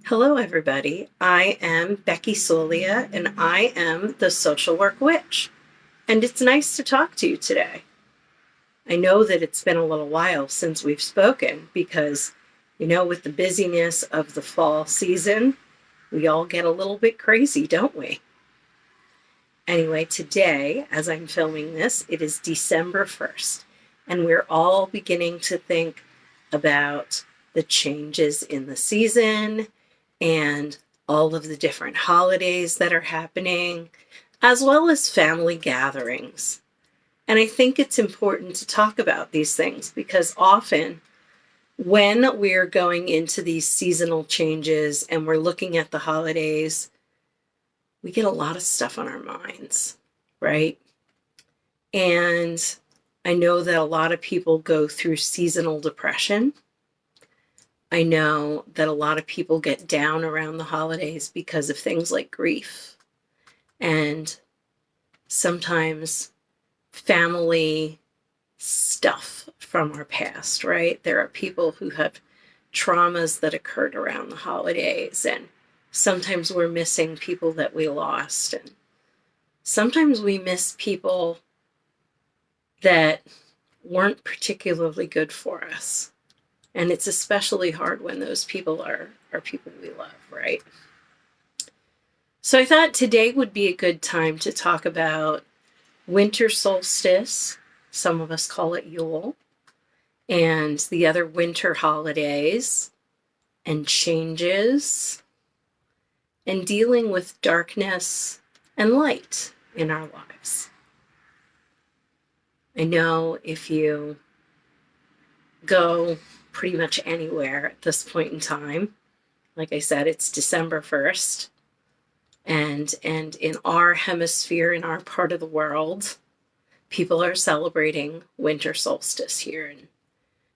Hello, everybody. I am Becky Solia, and I am the Social Work Witch. And it's nice to talk to you today. I know that it's been a little while since we've spoken because, with the busyness of the fall season, we all get a little bit crazy, don't we? Anyway, today, as I'm filming this, it is December 1st, and we're all beginning to think about the changes in the season and all of the different holidays that are happening, as well as family gatherings. And I think it's important to talk about these things because often when we're going into these seasonal changes and we're looking at the holidays, we get a lot of stuff on our minds, right? And I know that a lot of people go through seasonal depression. I know that a lot of people get down around the holidays because of things like grief and sometimes family stuff from our past, right? There are people who have traumas that occurred around the holidays, and sometimes we're missing people that we lost, and sometimes we miss people that weren't particularly good for us. And it's especially hard when those people are people we love, right? So I thought today would be a good time to talk about winter solstice. Some of us call it Yule, and the other winter holidays and changes, and dealing with darkness and light in our lives. I know if you go pretty much anywhere at this point in time, like I said, it's December 1st, and in our hemisphere, in our part of the world, people are celebrating winter solstice here. And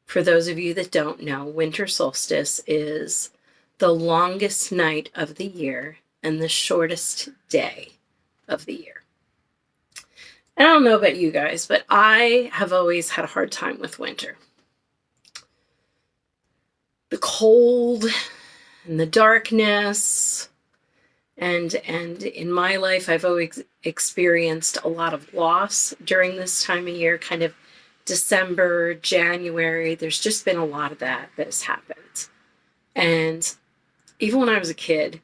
for those of you that don't know, winter solstice is the longest night of the year and the shortest day of the year. I don't know about you guys, but I have always had a hard time with winter. The cold and the darkness, and in my life, I've always experienced a lot of loss during this time of year, kind of December, January. There's just been a lot of that has happened. And even when I was a kid,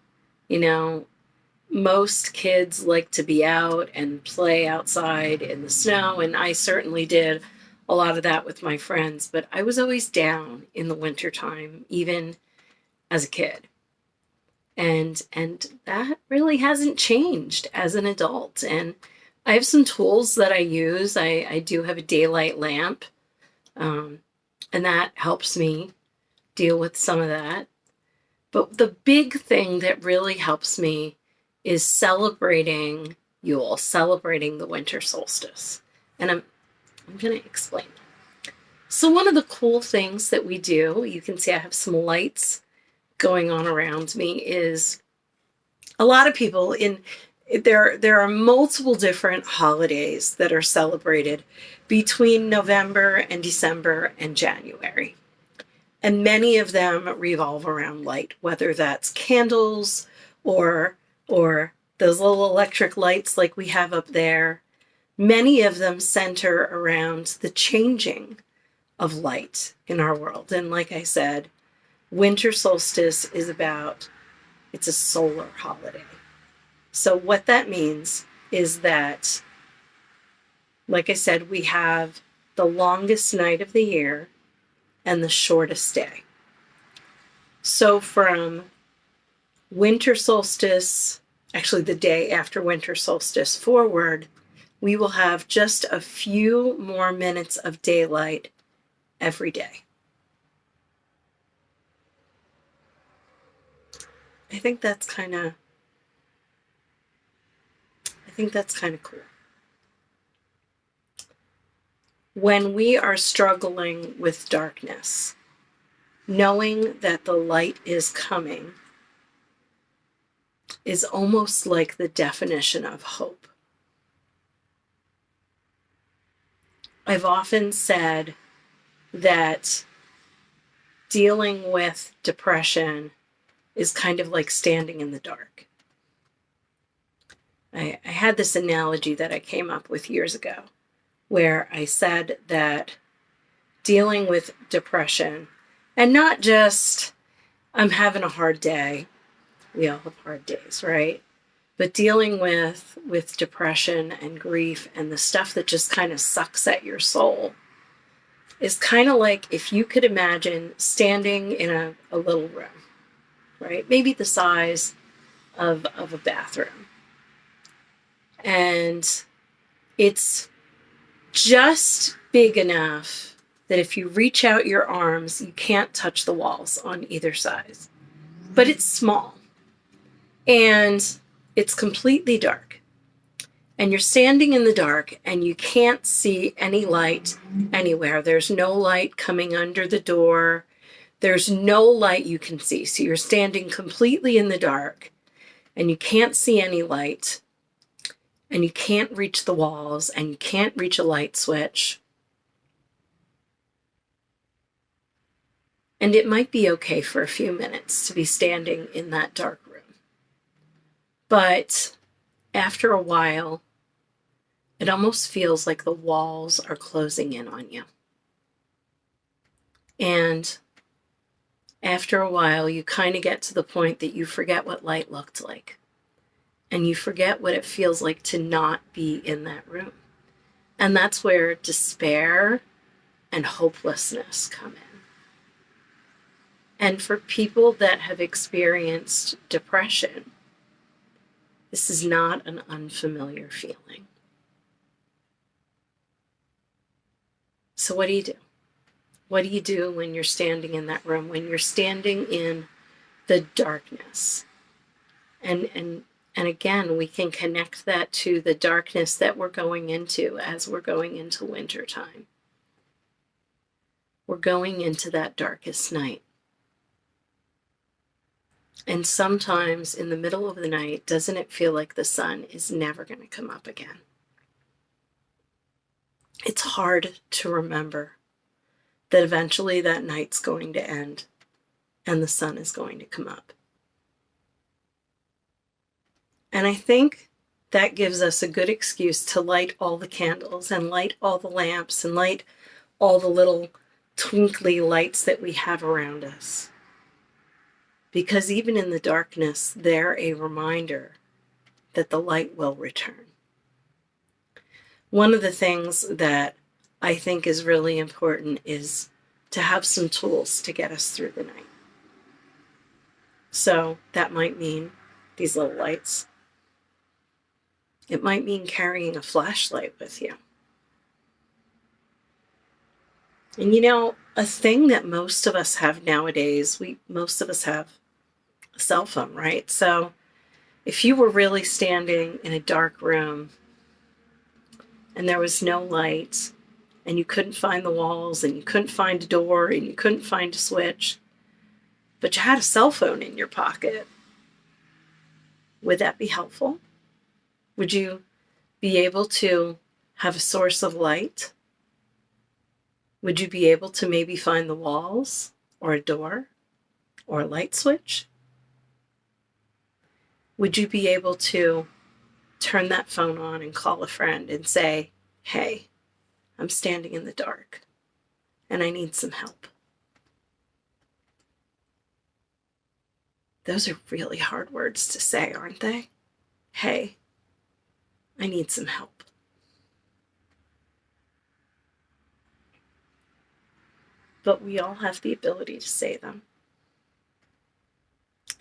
most kids like to be out and play outside in the snow, and I certainly did a lot of that with my friends, but I was always down in the wintertime, even as a kid. And that really hasn't changed as an adult. And I have some tools that I use. I do have a daylight lamp, and that helps me deal with some of that. But the big thing that really helps me is celebrating Yule, celebrating the winter solstice. And I'm going to explain that. So one of the cool things that we do, you can see I have some lights going on around me, is a lot of people there are multiple different holidays that are celebrated between November and December and January. And many of them revolve around light, whether that's candles or those little electric lights like we have up there. Many of them center around the changing of light in our world. And like I said, winter solstice is it's a solar holiday. So what that means is that, like I said, we have the longest night of the year and the shortest day. So from winter solstice, actually the day after winter solstice forward, we will have just a few more minutes of daylight every day. I think that's kind of cool. When we are struggling with darkness, knowing that the light is coming is almost like the definition of hope. I've often said that dealing with depression is kind of like standing in the dark. I had this analogy that I came up with years ago where I said that dealing with depression, and not just I'm having a hard day, we all have hard days, right? But dealing with depression and grief and the stuff that just kind of sucks at your soul is kind of like if you could imagine standing in a little room, right? Maybe the size of a bathroom. And it's just big enough that if you reach out your arms, you can't touch the walls on either side. But it's small. And it's completely dark. And you're standing in the dark and you can't see any light anywhere. There's no light coming under the door. There's no light you can see. So you're standing completely in the dark and you can't see any light and you can't reach the walls and you can't reach a light switch. And it might be okay for a few minutes to be standing in that dark room. But after a while, it almost feels like the walls are closing in on you. And after a while, you kind of get to the point that you forget what light looked like. And you forget what it feels like to not be in that room. And that's where despair and hopelessness come in. And for people that have experienced depression, this is not an unfamiliar feeling. So what do you do? What do you do when you're standing in that room, when you're standing in the darkness? And again, we can connect that to the darkness that we're going into as we're going into winter time. We're going into that darkest night. And sometimes in the middle of the night, doesn't it feel like the sun is never going to come up again? It's hard to remember that eventually that night's going to end and the sun is going to come up. And I think that gives us a good excuse to light all the candles and light all the lamps and light all the little twinkly lights that we have around us. Because even in the darkness, they're a reminder that the light will return. One of the things that I think is really important is to have some tools to get us through the night. So that might mean these little lights. It might mean carrying a flashlight with you. And you know, a thing that most of us have nowadays, most of us have a cell phone, right? So if you were really standing in a dark room and there was no light and you couldn't find the walls and you couldn't find a door and you couldn't find a switch, but you had a cell phone in your pocket, would that be helpful? Would you be able to have a source of light? Would you be able to maybe find the walls or a door or a light switch? Would you be able to turn that phone on and call a friend and say, hey, I'm standing in the dark and I need some help? Those are really hard words to say, aren't they? Hey, I need some help. But we all have the ability to say them.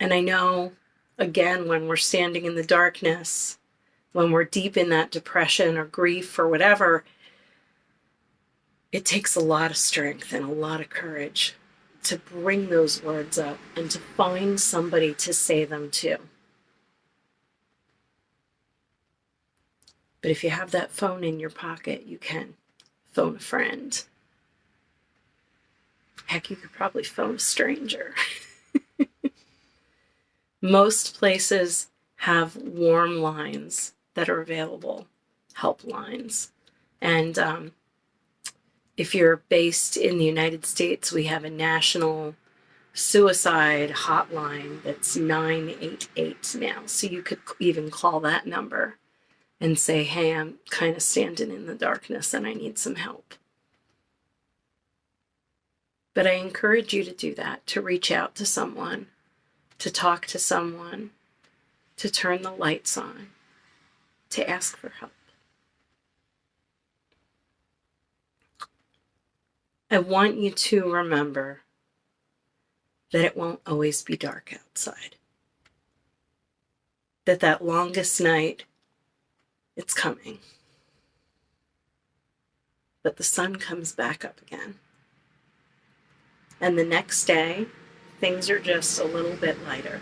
And I know, again, when we're standing in the darkness, when we're deep in that depression or grief or whatever, it takes a lot of strength and a lot of courage to bring those words up and to find somebody to say them to. But if you have that phone in your pocket, you can phone a friend. Heck, you could probably phone a stranger. Most places have warm lines that are available, helplines. And if you're based in the United States, we have a national suicide hotline that's 988 now. So you could even call that number and say, hey, I'm kind of standing in the darkness and I need some help. But I encourage you to do that, to reach out to someone, to talk to someone, to turn the lights on, to ask for help. I want you to remember that it won't always be dark outside. That longest night, it's coming. But the sun comes back up again. And the next day, things are just a little bit lighter.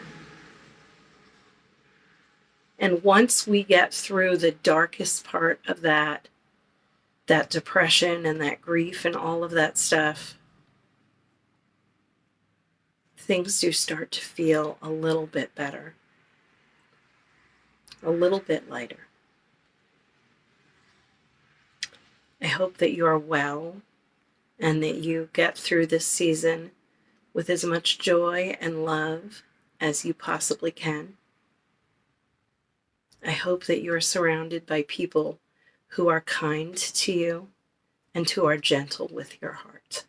And once we get through the darkest part of that depression and that grief and all of that stuff, things do start to feel a little bit better, a little bit lighter. I hope that you are well and that you get through this season with as much joy and love as you possibly can. I hope that you are surrounded by people who are kind to you and who are gentle with your heart.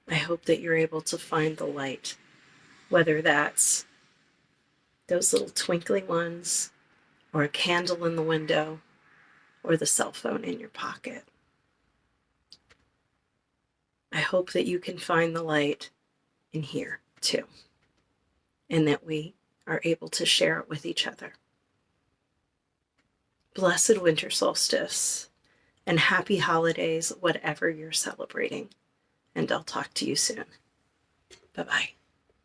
I hope that you're able to find the light, whether that's those little twinkling ones, or a candle in the window, or the cell phone in your pocket. I hope that you can find the light in here too, and that we are able to share it with each other. Blessed Winter Solstice, and happy holidays, whatever you're celebrating. And I'll talk to you soon. Bye-bye.